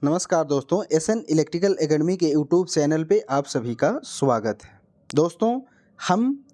नमस्कार दोस्तों, SN electrical academy के यूट्यूब चैनल पे आप सभी का स्वागत है। दोस्तों, हम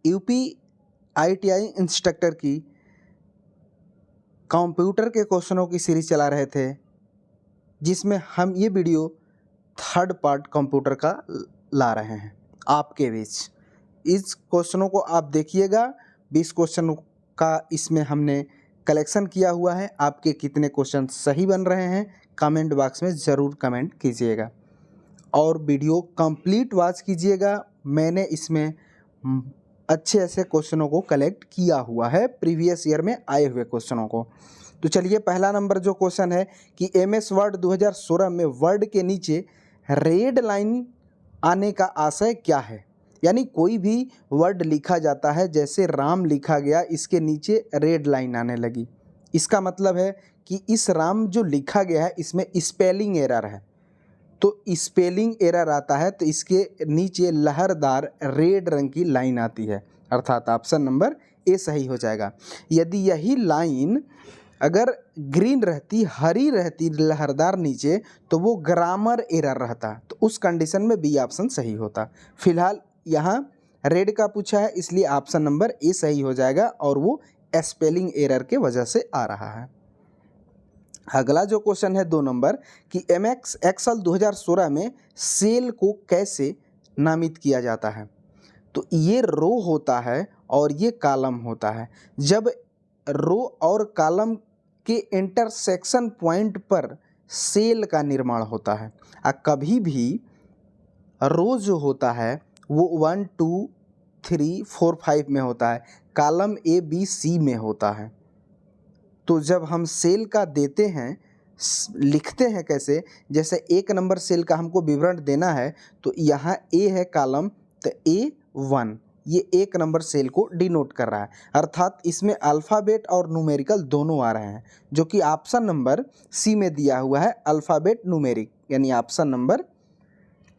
यूपी आईटीआई इंस्ट्रक्टर की कंप्यूटर के क्वेश्चनों की सीरीज चला रहे थे, जिसमें हम ये वीडियो थर्ड पार्ट कंप्यूटर का ला रहे हैं आपके बीच। इस क्वेश्चनों को आप देखिएगा। 20 क्वेश्चन का इसमें हमने कलेक्शन किया हुआ है। आपके कितने क्वेश्चन सही बन रहे हैं कमेंट बॉक्स में ज़रूर कमेंट कीजिएगा और वीडियो कंप्लीट वॉच कीजिएगा। मैंने इसमें अच्छे ऐसे क्वेश्चनों को कलेक्ट किया हुआ है, प्रीवियस ईयर में आए हुए क्वेश्चनों को। तो चलिए, पहला नंबर जो क्वेश्चन है कि एमएस वर्ड 2016 में वर्ड के नीचे रेड लाइन आने का आशय क्या है। यानी कोई भी वर्ड लिखा जाता है, जैसे राम लिखा गया, इसके नीचे रेड लाइन आने लगी। इसका मतलब है कि इस राम जो लिखा गया है इसमें स्पेलिंग एरर है। तो स्पेलिंग एरर आता है तो इसके नीचे लहरदार रेड रंग की लाइन आती है, अर्थात ऑप्शन नंबर ए सही हो जाएगा। यदि यही लाइन अगर ग्रीन रहती, हरी रहती, लहरदार नीचे, तो वो ग्रामर एरर रहता, तो उस कंडीशन में बी ऑप्शन सही होता। फिलहाल यहाँ रेड का पूछा है, इसलिए ऑप्शन नंबर ए सही हो जाएगा और वो स्पेलिंग एरर के वजह से आ रहा है। अगला जो क्वेश्चन है 2 नंबर कि एमएस एक्सेल 2016 में सेल को कैसे नामित किया जाता है। तो ये रो होता है और ये कॉलम होता है। जब रो और कॉलम के इंटरसेक्शन पॉइंट पर सेल का निर्माण होता है। कभी भी रो जो होता है वो 1 2 3 4 5 में होता है, कॉलम ए बी सी में होता है। तो जब हम सेल का देते हैं, लिखते हैं कैसे, जैसे 1 नंबर सेल का हमको विवरण देना है तो यहाँ ए है कॉलम, तो A1 ये 1 नंबर सेल को डिनोट कर रहा है, अर्थात इसमें अल्फ़ाबेट और न्यूमेरिकल दोनों आ रहे हैं, जो कि ऑप्शन नंबर सी में दिया हुआ है, अल्फ़ाबेट न्यूमेरिक, यानी ऑप्शन नंबर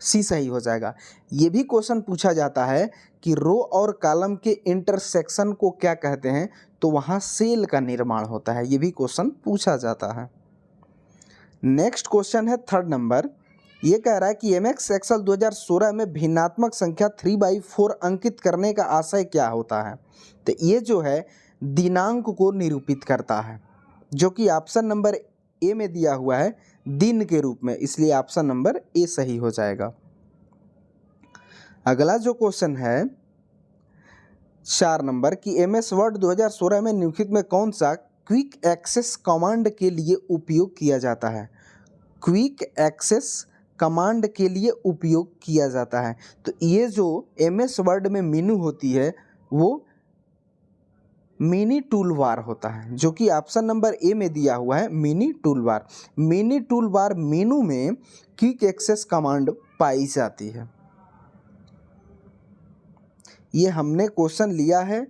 सी सही हो जाएगा। ये भी क्वेश्चन पूछा जाता है कि रो और कॉलम के इंटरसेक्शन को क्या कहते हैं, तो वहाँ सेल का निर्माण होता है। ये भी क्वेश्चन पूछा जाता है। नेक्स्ट क्वेश्चन है 3rd नंबर। ये कह रहा है कि एमएस एक्सेल 2016 में भिन्नात्मक संख्या 3/4 अंकित करने का आशय क्या होता है। तो ये जो है दिनांक को निरूपित करता है, जो कि ऑप्शन नंबर ए में दिया हुआ है दिन के रूप में, इसलिए ऑप्शन नंबर ए सही हो जाएगा। अगला जो क्वेश्चन है 4 नंबर कि एमएस वर्ड 2016 में निम्नलिखित में कौन सा क्विक एक्सेस कमांड के लिए उपयोग किया जाता है। क्विक एक्सेस कमांड के लिए उपयोग किया जाता है। तो ये जो एमएस वर्ड में मेनू होती है वो मिनी टूल बार होता है, जो कि ऑप्शन नंबर ए में दिया हुआ है mini tool bar. Mini tool bar मेनू में क्विक एक्सेस कमांड पाई जाती है। ये हमने क्वेश्चन लिया है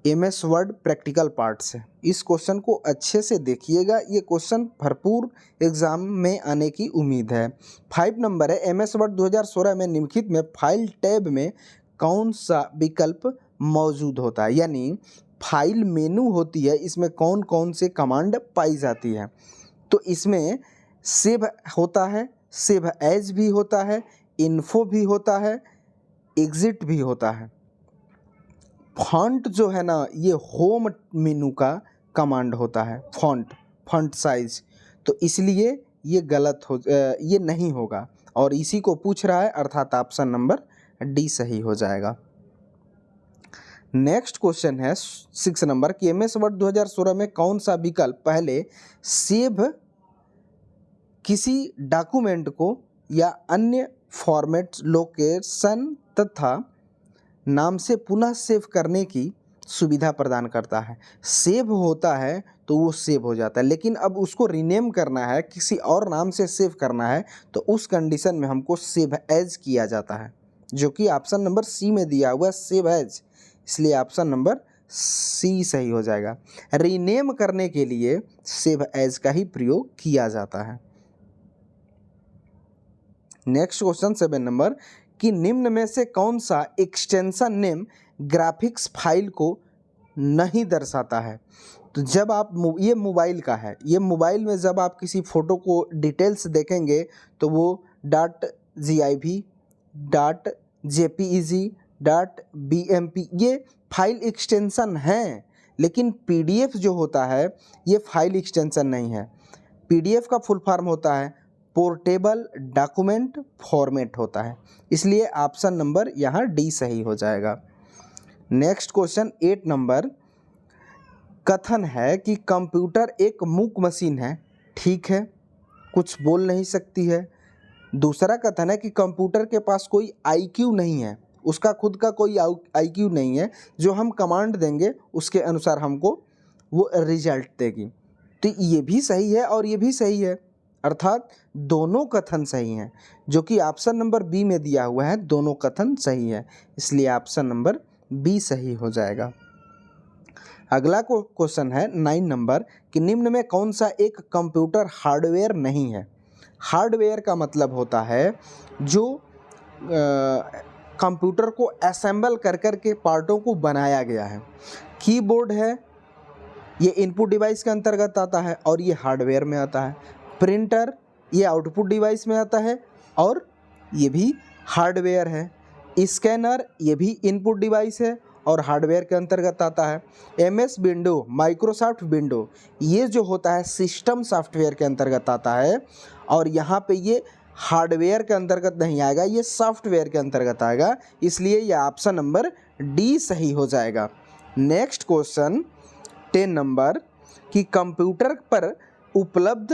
एमएस वर्ड प्रैक्टिकल पार्ट से। इस क्वेश्चन को अच्छे से देखिएगा, ये क्वेश्चन भरपूर एग्जाम में आने की उम्मीद है। 5 नंबर है एमएस वर्ड 2016 में निम्नलिखित में फाइल टैब में कौन सा विकल्प मौजूद होता है। यानी फाइल मेनू होती है, इसमें कौन कौन से कमांड पाई जाती है। तो इसमें सेव होता है, सेव एज भी होता है, इन्फो भी होता है, एग्जिट भी होता है। फॉन्ट जो है ना, ये होम मेनू का कमांड होता है, फॉन्ट साइज। तो इसलिए ये गलत हो, ये नहीं होगा और इसी को पूछ रहा है, अर्थात ऑप्शन नंबर डी सही हो जाएगा। नेक्स्ट क्वेश्चन है 6 नंबर कि एमएस वर्ड 2016 में कौन सा विकल्प पहले सेव किसी डॉक्यूमेंट को या अन्य फॉर्मेट, लोकेशन तथा नाम से पुनः सेव करने की सुविधा प्रदान करता है। सेव होता है तो वो सेव हो जाता है, लेकिन अब उसको रीनेम करना है, किसी और नाम से सेव करना है, तो उस कंडीशन में हमको सेव एज किया जाता है, जो कि ऑप्शन नंबर सी में दिया हुआ है सेव एज, इसलिए ऑप्शन नंबर सी सही हो जाएगा। रीनेम करने के लिए सेव एज का ही प्रयोग किया जाता है। नेक्स्ट क्वेश्चन 7 नंबर कि निम्न में से कौन सा एक्सटेंशन नेम ग्राफिक्स फाइल को नहीं दर्शाता है। तो जब आप ये मोबाइल का है, ये मोबाइल में जब आप किसी फ़ोटो को डिटेल्स देखेंगे तो वो .gif, .jpeg, .bmp ये फाइल एक्सटेंशन हैं, लेकिन पीडीएफ जो होता है ये फाइल एक्सटेंशन नहीं है। पीडीएफ का फुल फॉर्म होता है पोर्टेबल डॉक्यूमेंट फॉर्मेट होता है, इसलिए ऑप्शन नंबर यहाँ डी सही हो जाएगा। नेक्स्ट क्वेश्चन 8 नंबर, कथन है कि कंप्यूटर एक मूक मशीन है, ठीक है, कुछ बोल नहीं सकती है। दूसरा कथन है कि कंप्यूटर के पास कोई आईक्यू नहीं है, उसका खुद का कोई आईक्यू नहीं है, जो हम कमांड देंगे उसके अनुसार हमको वो रिजल्ट देगी। तो ये भी सही है और ये भी सही है, अर्थात दोनों कथन सही हैं, जो कि ऑप्शन नंबर बी में दिया हुआ है, दोनों कथन सही है, इसलिए ऑप्शन नंबर बी सही हो जाएगा। अगला क्वेश्चन है 9 नंबर कि निम्न में कौन सा एक कंप्यूटर हार्डवेयर नहीं है। हार्डवेयर का मतलब होता है जो कंप्यूटर को असेंबल कर कर के पार्टों को बनाया गया है। कीबोर्ड है, ये इनपुट डिवाइस के अंतर्गत आता है और ये हार्डवेयर में आता है। प्रिंटर ये आउटपुट डिवाइस में आता है और ये भी हार्डवेयर है। स्कैनर ये भी इनपुट डिवाइस है और हार्डवेयर के अंतर्गत आता है। एमएस विंडो, माइक्रोसॉफ्ट विंडो ये जो होता है सिस्टम सॉफ्टवेयर के अंतर्गत आता है और यहाँ पे ये हार्डवेयर के अंतर्गत नहीं आएगा, ये सॉफ्टवेयर के अंतर्गत आएगा, इसलिए यह ऑप्शन नंबर डी सही हो जाएगा। नेक्स्ट क्वेश्चन 10 नंबर कि कंप्यूटर पर उपलब्ध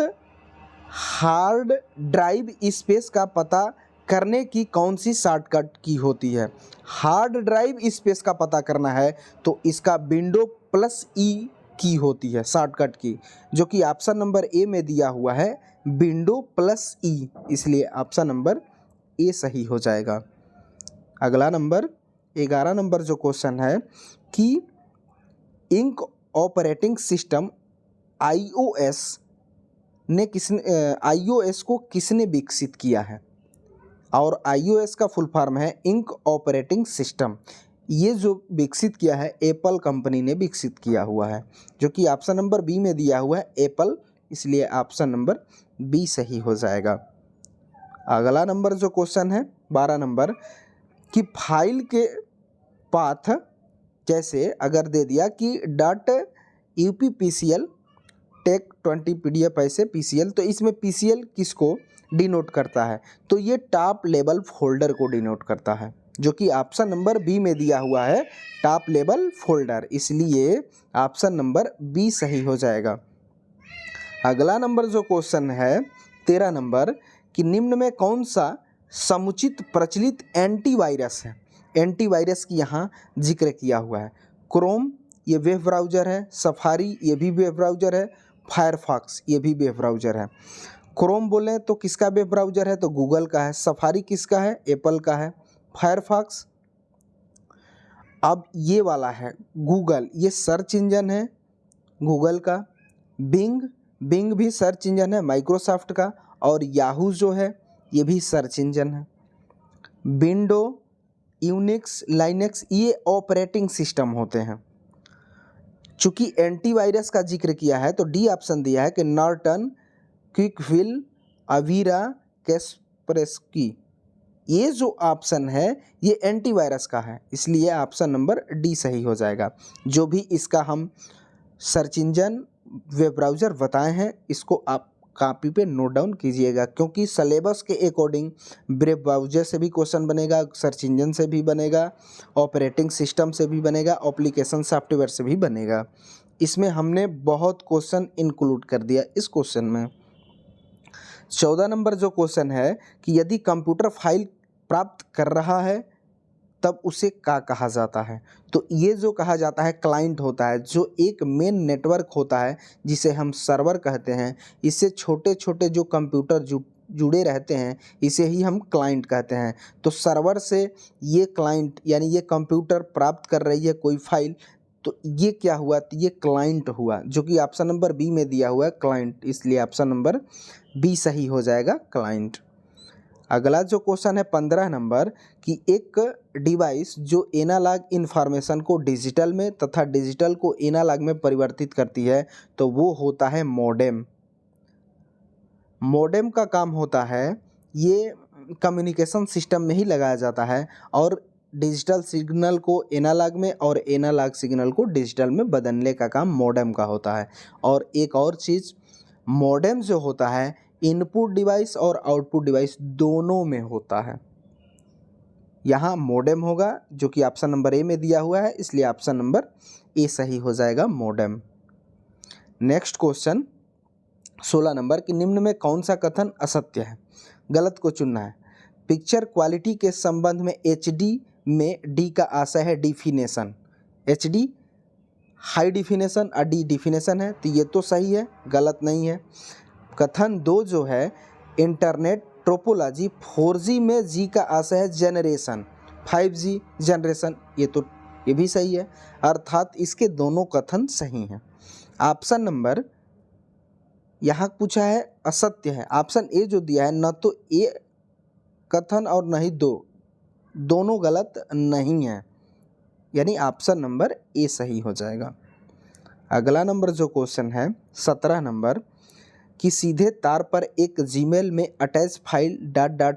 हार्ड ड्राइव स्पेस का पता करने की कौन सी शॉर्टकट की होती है। हार्ड ड्राइव स्पेस का पता करना है तो इसका विंडो प्लस ई की होती है, शॉर्टकट की, जो कि ऑप्शन नंबर ए में दिया हुआ है विंडो प्लस ई, इसलिए ऑप्शन नंबर ए सही हो जाएगा। अगला नंबर 11 नंबर जो क्वेश्चन है कि इंक ऑपरेटिंग सिस्टम iOS को किसने विकसित किया है, और iOS का फुल फॉर्म है इंक ऑपरेटिंग सिस्टम। ये जो विकसित किया है एप्पल कंपनी ने विकसित किया हुआ है, जो कि ऑप्शन नंबर बी में दिया हुआ है एप्पल, इसलिए ऑप्शन नंबर बी सही हो जाएगा। अगला नंबर जो क्वेश्चन है 12 नंबर कि फाइल के पाथ जैसे अगर दे दिया कि .upcl टेक 20 PDF ऐसे PCL, तो इसमें PCL किसको डिनोट करता है, तो ये टॉप लेवल फोल्डर को डिनोट करता है, जो कि ऑप्शन नंबर बी में दिया हुआ है टॉप लेवल फोल्डर, इसलिए ऑप्शन नंबर बी सही हो जाएगा। अगला नंबर जो क्वेश्चन है 13 नंबर कि निम्न में कौन सा समुचित प्रचलित एंटीवायरस है। एंटीवायरस की यहाँ जिक्र किया हुआ है। क्रोम ये वेब ब्राउज़र है, सफारी ये भी वेब ब्राउज़र है, फायरफॉक्स ये भी वेब ब्राउज़र है। क्रोम बोलें तो किसका वेब ब्राउज़र है, तो गूगल का है। सफारी किसका है, एप्पल का है। फायरफॉक्स अब ये वाला है गूगल, ये सर्च इंजन है गूगल का। बिंग भी सर्च इंजन है माइक्रोसॉफ्ट का, और याहू जो है ये भी सर्च इंजन है। विंडो, यूनिक्स, लाइनेक्स ये ऑपरेटिंग सिस्टम होते हैं। चूँकि एंटीवायरस का जिक्र किया है तो डी ऑप्शन दिया है कि नॉर्टन, क्विकविल, अवीरा, कैस्परस्की, ये जो ऑप्शन है ये एंटीवायरस का है, इसलिए ऑप्शन नंबर डी सही हो जाएगा। जो भी इसका हम सर्च इंजन वेब ब्राउज़र बताए हैं इसको आप कॉपी पे नोट डाउन कीजिएगा, क्योंकि सिलेबस के अकॉर्डिंग वेब ब्राउज़र से भी क्वेश्चन बनेगा, सर्च इंजन से भी बनेगा, ऑपरेटिंग सिस्टम से भी बनेगा, एप्लीकेशन सॉफ्टवेयर से भी बनेगा। इसमें हमने बहुत क्वेश्चन इंक्लूड कर दिया इस क्वेश्चन में। 14 नंबर जो क्वेश्चन है कि यदि कंप्यूटर फाइल प्राप्त कर रहा है तब उसे क्या कहा जाता है, तो ये जो कहा जाता है क्लाइंट होता है, जो एक मेन नेटवर्क होता है जिसे हम सर्वर कहते हैं। इससे छोटे छोटे जो कंप्यूटर जुड़े रहते हैं इसे ही हम क्लाइंट कहते हैं। तो सर्वर से ये क्लाइंट यानी ये कंप्यूटर प्राप्त कर रही है कोई फाइल, तो ये क्या हुआ, तो ये क्लाइंट हुआ, जो कि ऑप्शन नंबर बी में दिया हुआ है क्लाइंट, इसलिए ऑप्शन नंबर बी सही हो जाएगा क्लाइंट। अगला जो क्वेश्चन है 15 नंबर कि एक डिवाइस जो एनालॉग इंफॉर्मेशन को डिजिटल में तथा डिजिटल को एनालॉग में परिवर्तित करती है तो वो होता है मॉडेम। मॉडेम का काम होता है, ये कम्युनिकेशन सिस्टम में ही लगाया जाता है और डिजिटल सिग्नल को एनालॉग में और एनालॉग सिग्नल को डिजिटल में बदलने का काम मॉडेम का होता है। और एक और चीज़, मॉडेम जो होता है इनपुट डिवाइस और आउटपुट डिवाइस दोनों में होता है। यहाँ मॉडेम होगा जो कि ऑप्शन नंबर ए में दिया हुआ है, इसलिए ऑप्शन नंबर ए सही हो जाएगा मॉडेम। नेक्स्ट क्वेश्चन 16 नंबर कि निम्न में कौन सा कथन असत्य है? गलत को चुनना है। पिक्चर क्वालिटी के संबंध में HD में डी का आशय है डिफिनेशन। HD हाई डिफिनेशन और डी डिफिनेशन है, तो ये तो सही है, गलत नहीं है। कथन 2 जो है इंटरनेट टोपोलॉजी 4G में जी का आशय है जनरेशन, 5G जनरेशन, ये भी सही है, अर्थात इसके दोनों कथन सही हैं। ऑप्शन नंबर यहाँ पूछा है असत्य है, ऑप्शन ए जो दिया है न तो ए कथन और न ही दोनों गलत नहीं है, यानी ऑप्शन नंबर ए सही हो जाएगा। अगला नंबर जो क्वेश्चन है 17 नंबर कि सीधे तार पर एक जीमेल में अटैच फाइल ...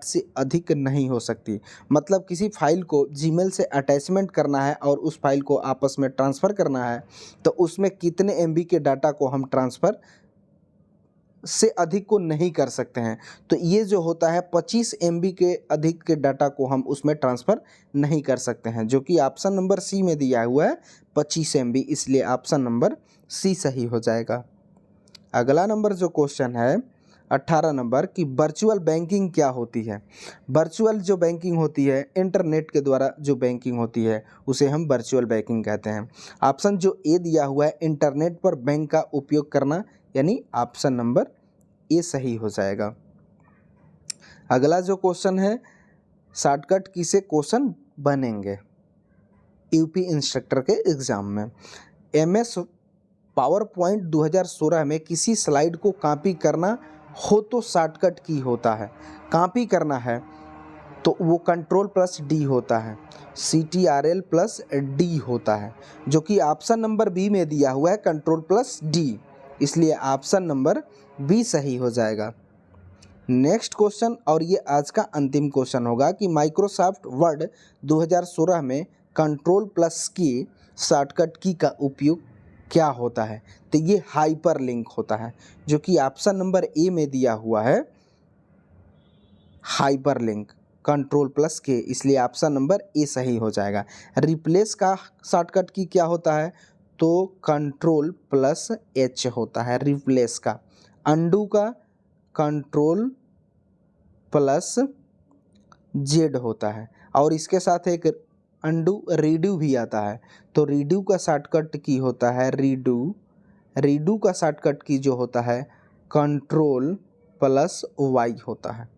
से अधिक नहीं हो सकती। मतलब किसी फाइल को जीमेल से अटैचमेंट करना है और उस फाइल को आपस में ट्रांसफ़र करना है तो उसमें कितने MB के डाटा को हम ट्रांसफ़र से अधिक को नहीं कर सकते हैं। तो ये जो होता है 25 MB के अधिक के डाटा को हम उसमें ट्रांसफ़र नहीं कर सकते हैं, जो कि ऑप्शन नंबर सी में दिया हुआ है 25 MB, इसलिए ऑप्शन नंबर सी सही हो जाएगा। अगला नंबर जो क्वेश्चन है 18 नंबर कि वर्चुअल बैंकिंग क्या होती है? वर्चुअल जो बैंकिंग होती है इंटरनेट के द्वारा जो बैंकिंग होती है उसे हम वर्चुअल बैंकिंग कहते हैं। ऑप्शन जो ए दिया हुआ है इंटरनेट पर बैंक का उपयोग करना, यानी ऑप्शन नंबर ए सही हो जाएगा। अगला जो क्वेश्चन है शॉर्टकट की से क्वेश्चन बनेंगे यूपी इंस्ट्रक्टर के एग्ज़ाम में। MS पावर पॉइंट 2016 में किसी स्लाइड को कॉपी करना हो तो शॉर्टकट की होता है। कॉपी करना है तो वो Ctrl+D होता है, Ctrl+D होता है, जो कि ऑप्शन नंबर बी में दिया हुआ है Ctrl+D, इसलिए ऑप्शन नंबर बी सही हो जाएगा। नेक्स्ट क्वेश्चन और ये आज का अंतिम क्वेश्चन होगा कि माइक्रोसॉफ्ट वर्ड 2016 में Ctrl+K शॉर्टकट की का उपयोग क्या होता है? तो ये हाइपर लिंक होता है, जो कि ऑप्शन नंबर ए में दिया हुआ है हाइपर लिंक Ctrl+K, इसलिए ऑप्शन नंबर ए सही हो जाएगा। रिप्लेस का शॉर्टकट की क्या होता है? तो Ctrl+H होता है रिप्लेस का। अंडू का Ctrl+Z होता है और इसके साथ एक रीडू भी आता है, तो रीडू का शॉर्टकट की होता है रीडू का शॉर्टकट की जो होता है Ctrl+Y होता है।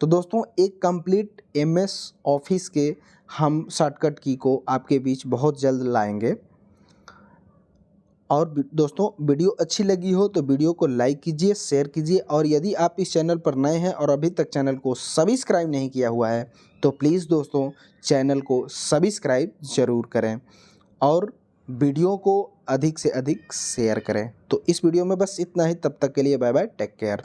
तो दोस्तों एक कंप्लीट MS ऑफिस के हम शॉर्टकट की को आपके बीच बहुत जल्द लाएंगे। और दोस्तों वीडियो अच्छी लगी हो तो वीडियो को लाइक कीजिए, शेयर कीजिए, और यदि आप इस चैनल पर नए हैं और अभी तक चैनल को सब्सक्राइब नहीं किया हुआ है तो प्लीज़ दोस्तों चैनल को सब्सक्राइब ज़रूर करें और वीडियो को अधिक से अधिक शेयर करें। तो इस वीडियो में बस इतना ही, तब तक के लिए बाय बाय, टेक केयर।